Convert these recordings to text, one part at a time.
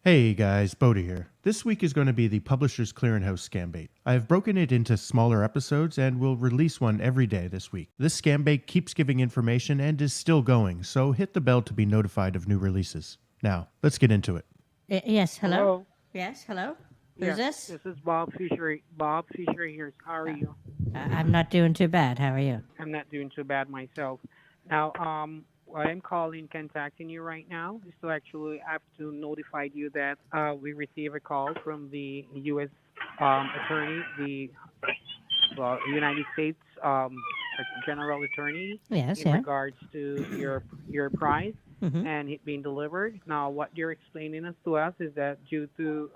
Hey guys, Boda here. This week is going to be the Publishers Clearinghouse Scambait. I have broken it into smaller episodes and will release one every day this week. This Scambait keeps giving information and is still going, so hit the bell to be notified of new releases. Now, let's get into it. Yes, hello? Hello. Yes, hello? Who's Yes, this? this is Bob Fisher. Bob Fisher here. How are you? I'm not doing too bad. How are you? I'm not doing too bad myself. Now, I'm contacting you right now is to actually have to notify you that we received a call from the U.S. Attorney, the United States General Attorney, Yes, in regards to your prize Mm-hmm. and it being delivered. Now, what you're explaining to us is that due to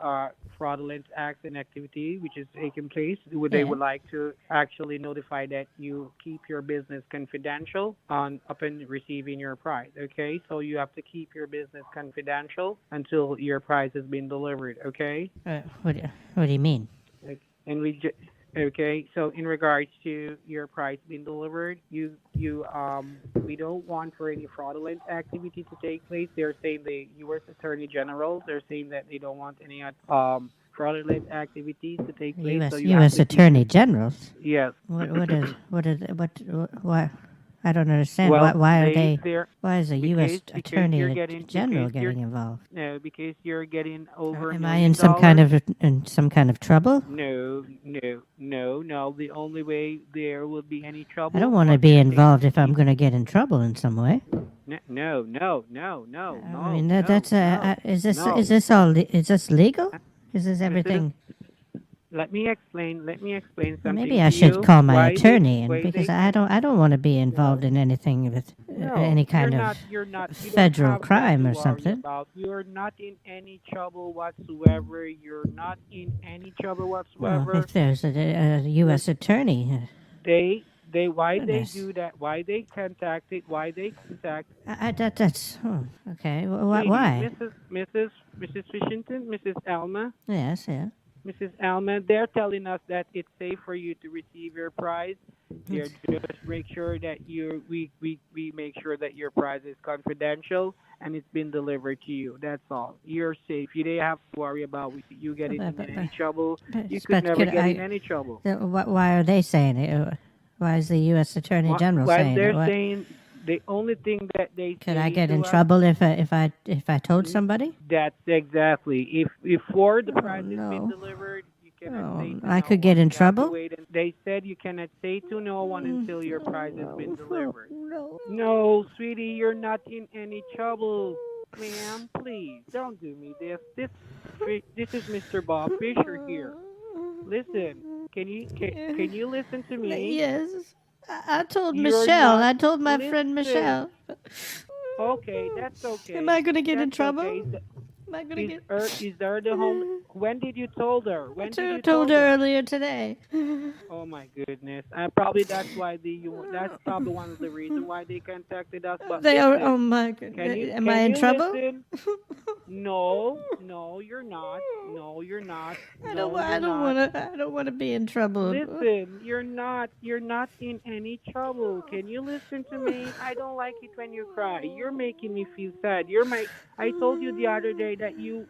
fraudulent acts and activity which is taking place, they would like to actually notify that you keep your business confidential upon receiving your prize. Okay, so you have to keep your business confidential until your prize has been delivered. Okay. What do you mean? And okay, so in regards to your price being delivered, we don't want for any fraudulent activity to take place. They're saying the U.S. Attorney General, they're saying that they don't want any fraudulent activities to take place. U.S. Attorney Generals? Yes. Why? I don't understand. Well, why is a U.S. Attorney General you're getting involved? No, because you're getting over. Am I in some kind of trouble? No. The only way there will be any trouble. I don't want to be involved if I'm going to get in trouble in some way. No. I mean, is this legal? Is this everything? Let me explain something. Maybe I should call my attorney, because I don't want to be involved in anything with any kind of federal crime or something. You're not in any trouble whatsoever. Well, if there's a U.S. attorney, they do that? Why they contact? That's okay. Why? Mrs. Fishington, Mrs. Alma. Yes, yeah. Mrs. Alma, they're telling us that it's safe for you to receive your prize. They're just make sure that we make sure that your prize is confidential and it's been delivered to you. That's all. You're safe. You don't have to worry about you getting in any trouble. You could never get in any trouble. Why are they saying it? Why is the U.S. Attorney General saying it? They're saying the only thing that they could I get in trouble if I told somebody? That's exactly. If before the prize has been delivered, you cannot say to I could get in trouble? They said you cannot say to no one until your prize has been delivered. No, sweetie, you're not in any trouble. Ma'am, please don't do me this. This is Mr. Bob Fisher here. Listen, can you listen to me? Yes. I told Michelle. I told my friend Michelle. Okay, that's okay. Am I going to get in trouble? Okay. Am I going to get... Is there the home... When did you told her? I told her earlier today. Oh my goodness! Probably that's why that's probably one of the reasons why they contacted us. But they are. Oh my goodness! Am I in trouble? No, you're not. No, you're not. I don't want to be in trouble. Listen, you're not in any trouble. Can you listen to me? I don't like it when you cry. You're making me feel sad. I told you the other day that you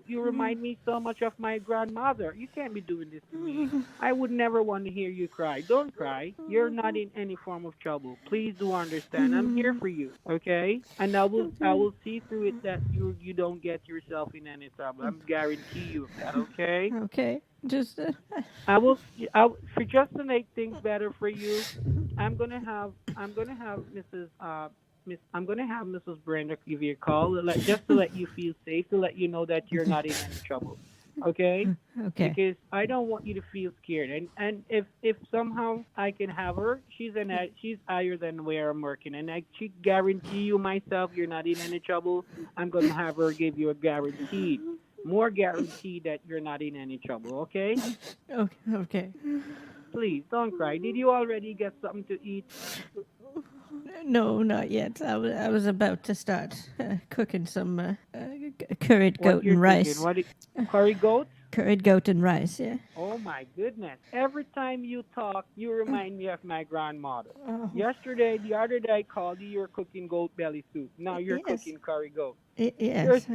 remind me so much of my grandmother. You can't be doing this to me. I would never want to hear you cry. Don't cry. You're not in any form of trouble. Please do understand. I'm here for you, okay? And I will see through it that you don't get yourself in any trouble. I'm guarantee you of that, okay? Okay. Just I will for just to make things better for you. I'm gonna have Mrs. Brenda give you a call just to let you feel safe, to let you know that you're not in any trouble. Okay? Okay. Because I don't want you to feel scared. And if somehow I can have her, she's higher than where I'm working, and I guarantee you myself you're not in any trouble. I'm gonna have her give you a more guarantee that you're not in any trouble. Okay? Okay. Please don't cry. Did you already get something to eat? No, not yet. I was about to start cooking some curried goat and rice. Curry goat? Curried goat and rice, yeah. Oh my goodness. Every time you talk, you remind me of my grandmother. Oh. The other day I called you, you're cooking goat belly soup. Now you're cooking curry goat. Yes.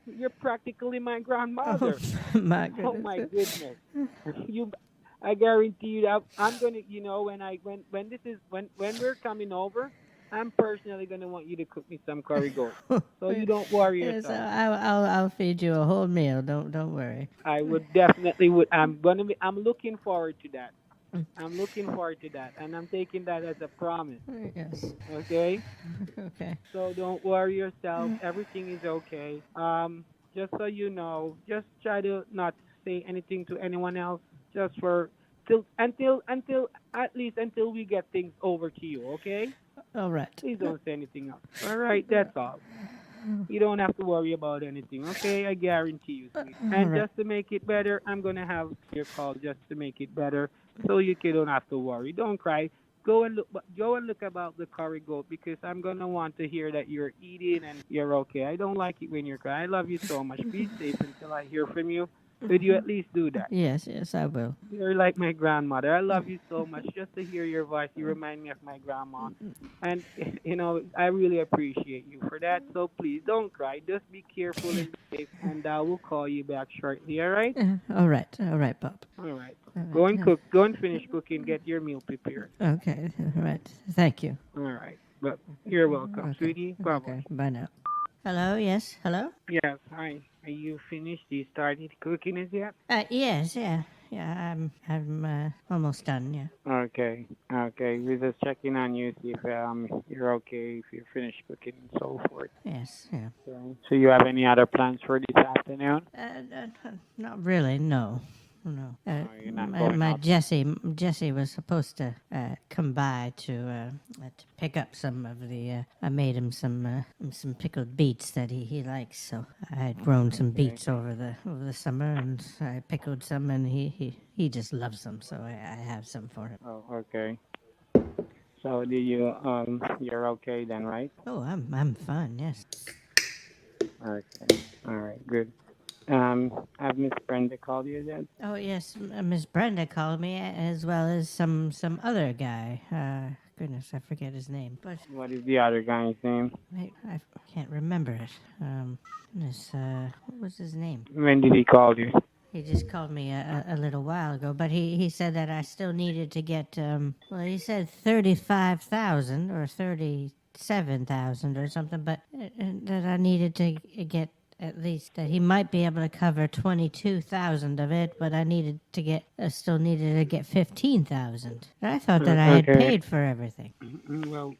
You're practically my grandmother. Oh, my goodness. Oh my goodness. I guarantee you that I'm gonna, when we're coming over, I'm personally gonna want you to cook me some curry goat. So you don't worry yourself. I'll feed you a whole meal. Don't worry. I would. I'm looking forward to that. I'm looking forward to that, and I'm taking that as a promise. Yes. Okay. Okay. So don't worry yourself. Everything is okay. Just so you know, just try to not say anything to anyone else. Just until we get things over to you. Okay. All right. Please don't say anything else. All right. That's all. You don't have to worry about anything, okay? I guarantee you, sweet. And right. just to make it better, I'm going to have your call just to make it better so you don't have to worry. Don't cry. Go and look about the curry goat because I'm going to want to hear that you're eating and you're okay. I don't like it when you're crying. I love you so much. Be safe until I hear from you. Could you at least do that? Yes, I will. You're like my grandmother. I love you so much. Just to hear your voice, you remind me of my grandma. And, I really appreciate you for that. So please don't cry. Just be careful and safe. And I will call you back shortly, all right? All right, Pop. All right. Go and cook. Go and finish cooking. Get your meal prepared. Okay, all right. Thank you. All right. But you're welcome, sweetie. Bye-bye. Okay, bye now. Hello, yes, hello? Yes, hi. Are you finished? You started cooking it yet? Yes, yeah. I'm almost done, yeah. Okay. We're just checking on you, see if you're okay, if you're finished cooking and so forth. Yes, yeah. Okay. So you have any other plans for this afternoon? Not really, no. No. You're not going out? Jesse was supposed to come by to pick up some of the. I made him some pickled beets that he likes. So I had grown some beets over the summer, and I pickled some, and he just loves them. So I have some for him. Oh, okay. So do you you're okay then, right? Oh, I'm fine. Yes. Okay. All right. Good. Have Miss Brenda called you yet? Oh yes, Miss Brenda called me, as well as some other guy. Goodness, I forget his name. But what is the other guy's name? I can't remember it. What was his name? When did he call you? He just called me a little while ago, but he said that I still needed to get. He said 35,000 or 37,000 or something, but that I needed to get. At least that he might be able to cover 22,000 of it, but I still needed to get 15,000. I thought that I had paid for everything. Well,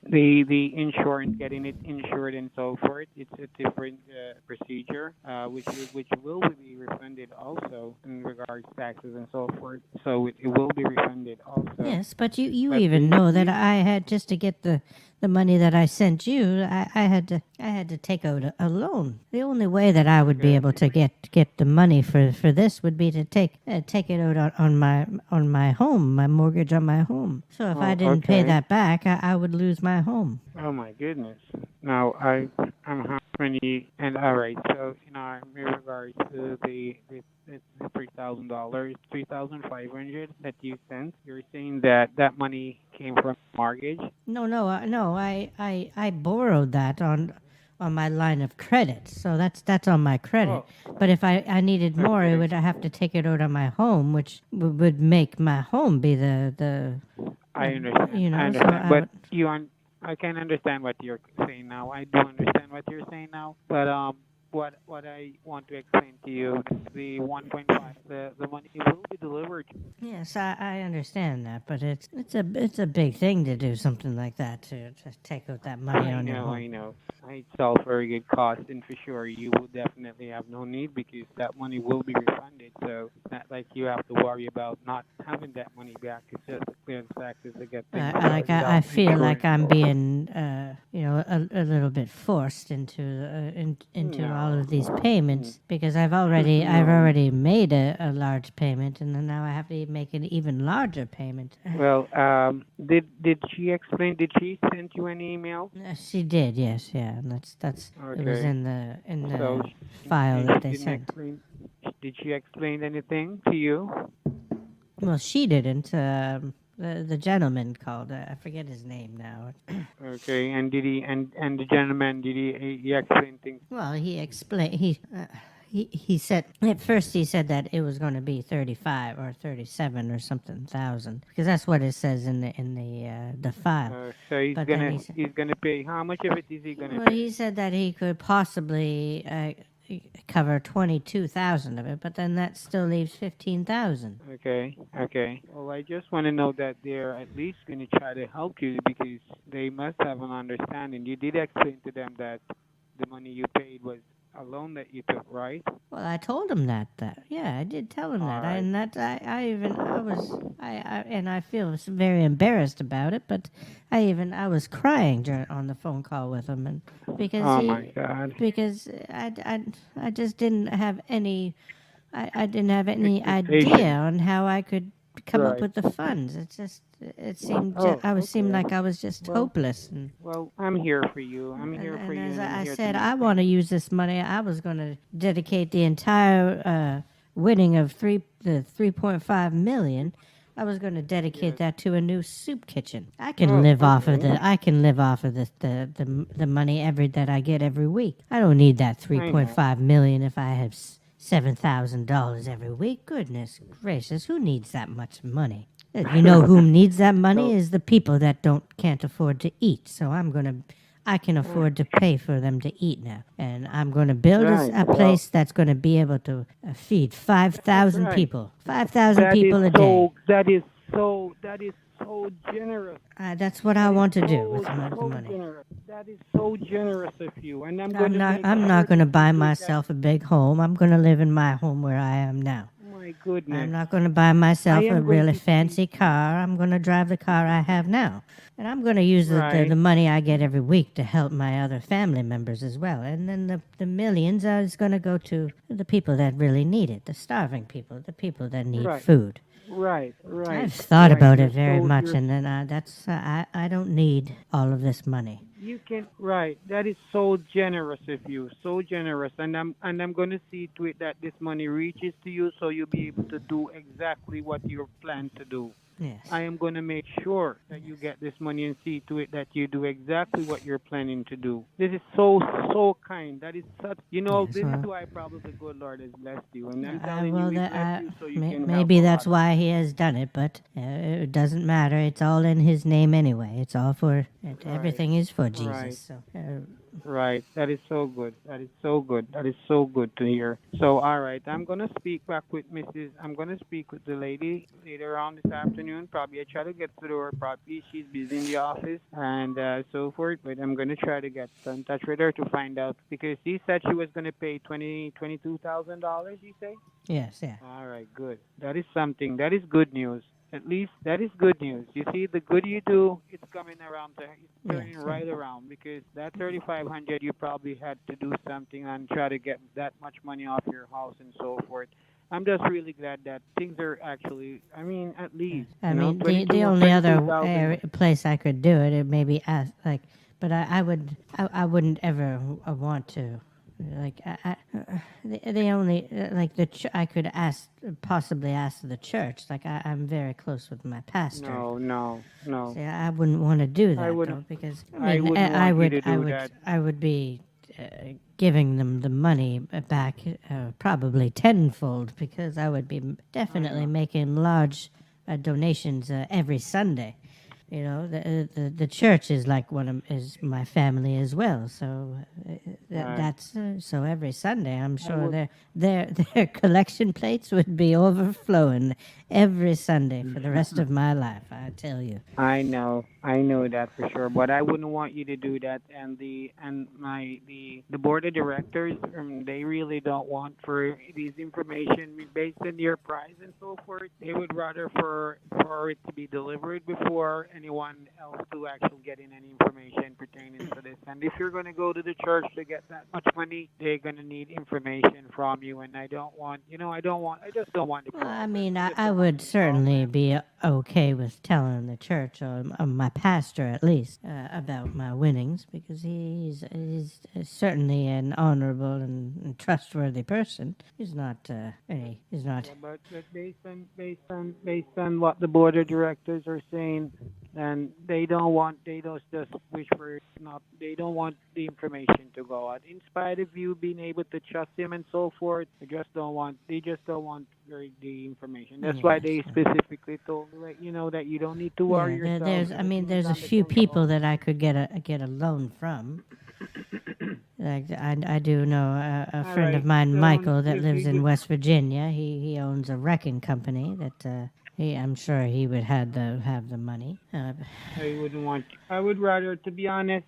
the insurance, getting it insured and so forth, it's a different procedure, which will be refunded also in regards to taxes and so forth. So it will be refunded also. Yes, but you even know that I had, just to get the money that I sent you, I had to take out a loan. The only way that I would be able to get the money for this would be to take it out on my home, my mortgage on my home. So if I didn't pay that back, I would lose my home. Oh my goodness! Now I'm how many? And all right, so in regards to the $3,000, $3,500 that you sent, you're saying that money came from mortgage? No. I borrowed that on my line of credit, so that's on my credit. But if I needed more, I would have to take it out on my home, which would make my home be the. I understand. I understand, but I can understand what you're saying now. I do understand what you're saying now, but what I want to explain to you is the 1.5. The money will be delivered. Yes, I understand that, but it's a big thing to do something like that, to take out that money on your home. I know. It's all very good cost, and for sure you will definitely have no need because that money will be refunded. So it's not like you have to worry about not having that money back. It's just to clear the taxes to get things. I feel like I'm being a little bit forced into all of these payments because I've already made a large payment, and then now I have to make an even larger payment. Well, did she explain? Did she send you an email? She did, yes, yeah. And that's okay. It was in the file that they sent. Did Did she explain anything to you? Well, she didn't. The gentleman called. I forget his name now. Okay, and did he and the gentleman did he explain things? Well, he explained. He said at first he said that it was going to be 35 or 37 or something thousand, because that's what it says in the file. So he's But then gonna he said- he's gonna pay. How much of it is he gonna Well, pay? he said that he could possibly cover 22,000 of it, but then that still leaves 15,000. Okay. Well, I just want to know that they're at least gonna try to help you because they must have an understanding. You did explain to them that the money you paid was a loan that you took, right? Well, I told him that. Yeah, I did tell him that. Alright. And that I feel very embarrassed about it. But I was crying on the phone call with him, and because Oh my God. because I just didn't have any I didn't have any Expectation. idea on how I could come up Right. with the funds. It seemed Oh, seemed okay. like I was just Well, hopeless. And, Well, I'm here for you. I'm here for you. as and I'm I here to said, make I things- want to use this money. I was going to dedicate the entire winning of the 3.5 million. I was going to dedicate that to a new soup kitchen. I can live off of the money that I get every week. I don't need that 3.5 million if I have $7,000 every week. Goodness gracious, who needs that much money? You know who needs that money is the people that can't afford to eat. So I can afford to pay for them to eat now, and I'm going to build a place that's going to be able to feed 5,000 right. people, 5,000 That people is a day. That is so generous. That's what I want to do So, with the so money. generous. That is so generous of you. And I'm I'm not going to buy myself a big home. I'm going to live in my home where I am now. My goodness. I'm not going to buy myself I am a going really to fancy car. I'm going to drive the car I have now. And I'm going to use the money I get every week to help my other family members as well. And then the millions is going to go to the people that really need it, the starving people, the people that need food. Right. I've thought about it very So much, you're- and then I don't need all of this money. You can That is so generous of you, so generous, and I'm going to see to it that this money reaches to you, so you'll be able to do exactly what you plan to do. Yes. I am going to make sure that you get this money and see to it that you do exactly what you're planning to do. This is so kind. That is such. Yes, this well- is why probably the good Lord has blessed you, and I'm well, telling you, He that- blessed you so you can maybe help a that's lot. why he has done it, but it doesn't matter. It's all in his name anyway. It's all for everything is for Jesus. Right. So Right. That is so good. That is so good. That is so good to hear. So, all right. I'm going to speak back with I'm going to speak with the lady later on this afternoon. Probably I try to get to her. Probably she's busy in the office and so forth. But I'm going to try to get in touch with her to find out because she said she was going to pay $22,000, you say? yes, yeah. All right. Good. That is something. That is good news. At least that is good news. You see, the good you do, it's coming around. It's turning Yes, right around because that 3,500, you probably had to do something and try to get that much money off your house and so forth. I'm just really glad that things are actually. I mean, at least. I you know, mean, 22 the only other 22,000. place I could do it maybe but I wouldn't ever want to. Like the only I could possibly ask the church. Like I'm very close with my pastor. No. See, I wouldn't want to do that wouldn't- though, because I wouldn't want you to do that. I would be giving them the money back probably tenfold, because I would be definitely making large donations every Sunday. You know, the church is like is my family as well. So that's so every Sunday, I'm sure their collection plates would be overflowing every Sunday for the rest of my life. I tell you. I know that for sure, but I wouldn't want you to do that. And the board of directors, they really don't want for these information based on your price and so forth. They would rather for it to be delivered before anyone else to actually getting any information pertaining to this. And if you're going to go to the church to get that much money, they're going to need information from you. And I just don't want the Well, I mean, I would certainly be okay with telling the church or my pastor at least about my winnings, because he's certainly an honorable and trustworthy person. He's not. He's not. Yeah, but based on what the board of directors are saying, and they don't just wish for not they don't want the information to go out. In spite of you being able to trust him and so forth, they just don't want the information. That's why they specifically told me, like, that you don't need to worry Yeah, yourself. there's a few people that I could get a loan from. Like I do know a friend of mine, So Michael, that if lives you in could- West Virginia. He owns a wrecking company that I'm sure he would have the money. I wouldn't want. I would rather, to be honest,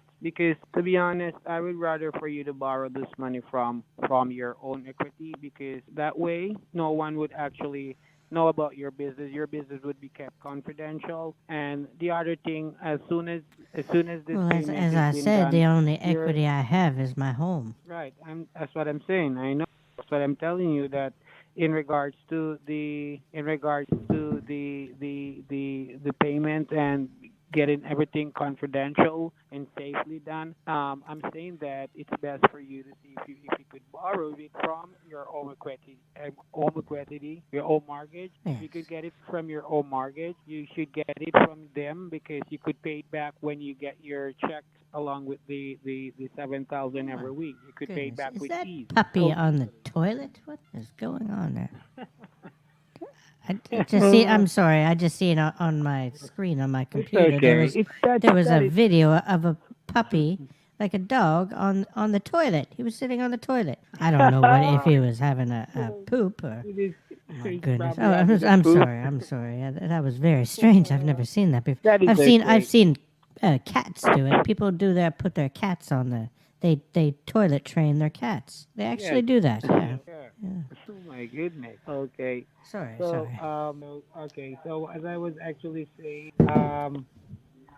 I would rather for you to borrow this money from your own equity, because that way no one would actually know about your business. Your business would be kept confidential. And the other thing, as soon as this Well, payment as has I been said, done, the only you're- equity I have is my home. right. That's what I'm saying. I know. That's what I'm telling you, that in regards to the payment and getting everything confidential and safely done, I'm saying that it's best for you to see if you could borrow it from your own equity, your own mortgage. If you could get it from your own mortgage, you should get it from them, because you could pay it back when you get your check, along with the 7,000 every week. You could pay it back Is with that fees. puppy on the toilet? What is going on there? I'm sorry. I just see it on my screen on my computer. There was a video of a puppy, like a dog, on the toilet. He was sitting on the toilet. I don't know if he was having a poop or. My goodness! Oh, I'm sorry. I'm sorry. That was very strange. I've never seen that before. I've seen cats do it. People put their cats on the. They toilet train their cats. They actually do that. Yeah. Oh my goodness. Okay. Sorry. Okay. So as I was actually saying,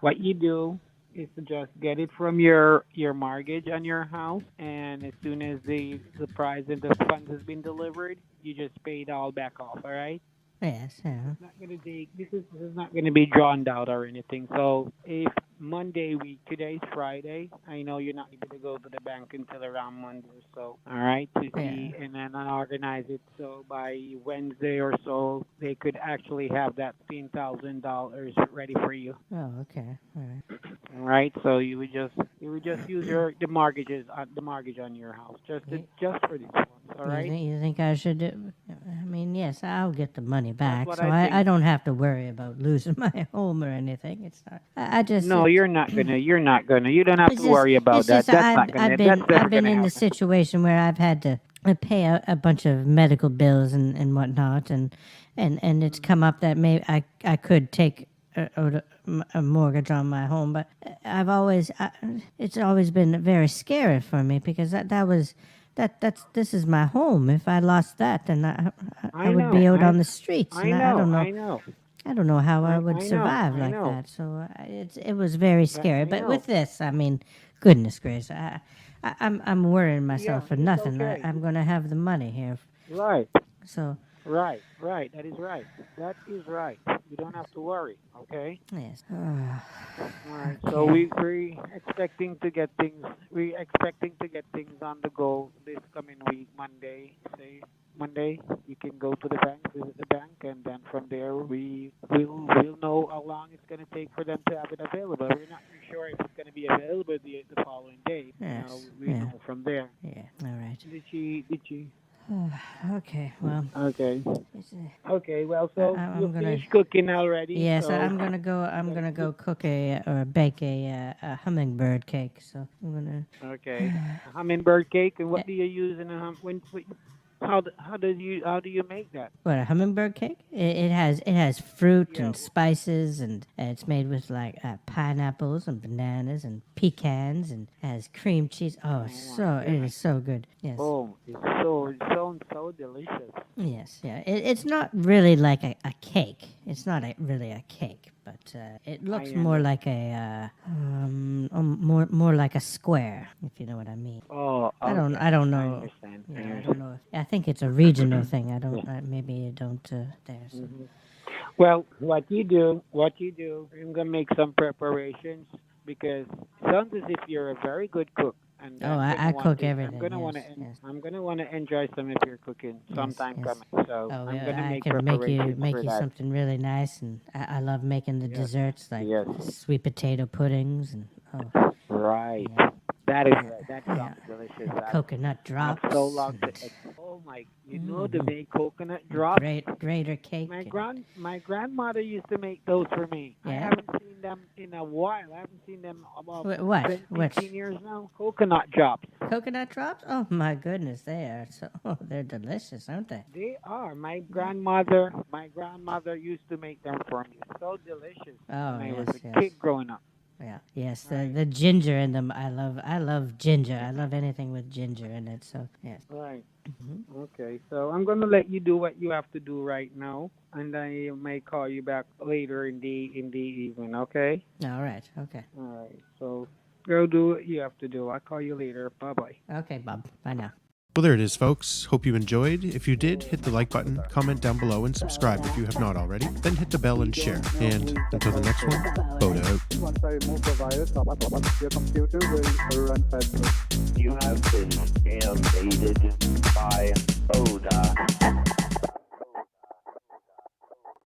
what you do is to just get it from your mortgage on your house, and as soon as the price and the funds has been delivered, you just pay it all back off. All right. Yes. Yeah. This is not gonna be drawn out or anything. So if today's Friday, I know you're not able to go to the bank until around Monday or so. All right, to see and then organize it. So by Wednesday or so, they could actually have that $10,000 ready for you. Oh, okay. All right. All right. So you would just use the mortgage on your house just for this one. All right. You think I should do? I mean, yes, I'll get the money back, what so I think. I don't have to worry about losing my home or anything. It's not. I just No, you're not gonna. You don't have to worry about that. That's not gonna. That's never I've been gonna in happen. the situation where I've had to pay a bunch of medical bills and whatnot, and it's come up that maybe I could take a mortgage on my home, but it's always been very scary for me, because this is my home. If I lost that, then I would be out on the streets. I and know. I don't know how I would I know, survive I like know. that. So it was very scary. I But know. with this, I mean, goodness gracious, I'm worrying myself for it's nothing. okay. I'm going to have the money here. Right. So Right. That is right. You don't have to worry. Okay. yes. All right. So we're expecting to get things. On the go this coming week, Monday. Say Monday, you can go to the bank, visit the bank, and then from there we'll know how long it's going to take for them to have it available. We're not sure if it's going to be available the following day. Yes. We know from there. Yeah. All right. Did she? Okay. Well. Okay. It's, Okay. Well, so I'm you gonna- finished cooking already. yes, so I'm gonna go cook or bake a hummingbird cake. So I'm gonna. Okay. A hummingbird cake, and what do you use in a how do you make that? What, a hummingbird cake? It has fruit and spices, and it's made with like pineapples and bananas and pecans, and has cream cheese. Oh, it is so good. Yes. Oh, it sounds so delicious. Yes. Yeah. It's not really like a cake. It's not really a cake, but it looks more like a more like a square, if you know what I mean. Oh, I don't know. I understand. Yeah, I don't know. I think it's a regional thing. I don't. Maybe you don't there. So. Well, what you do, I'm gonna make some preparations because it sounds as if you're a very good cook, and Oh, I cook everything. Yes. I'm gonna want to enjoy some of your cooking sometime Yes. coming. So Oh, I'm yeah, gonna I make can make you preparations for that. something really nice, and I love making the desserts like Yes. sweet potato puddings and oh Right. yeah, That is right. That yeah, sounds delicious. and coconut drops. I've so long to. And Oh my! You know to make coconut drops. grater cake. My grandmother used to make those for me. I Yeah? haven't seen them in a while. I haven't seen them about What? 10, Which? 15 years now. Coconut drops. Coconut drops? Oh my goodness, they are so they're delicious, aren't they? They are. My grandmother used to make them for me. So delicious. Oh, when I was yes, a yes. kid growing up. Yeah, yes, the ginger in them. I love ginger. I love anything with ginger in it. So yes. Right. Okay. So I'm gonna let you do what you have to do right now, and I may call you back later in the evening. Okay. All right. Okay. All right. So go do what you have to do. I'll call you later. Bye bye. Okay, Bob. Bye now. Well, there it is, folks. Hope you enjoyed. If you did, hit the like button, comment down below, and subscribe if you have not already. Then hit the bell and share. And until the next one, Boda out. Once I remove the virus, your computer will run faster. You have been scambaited by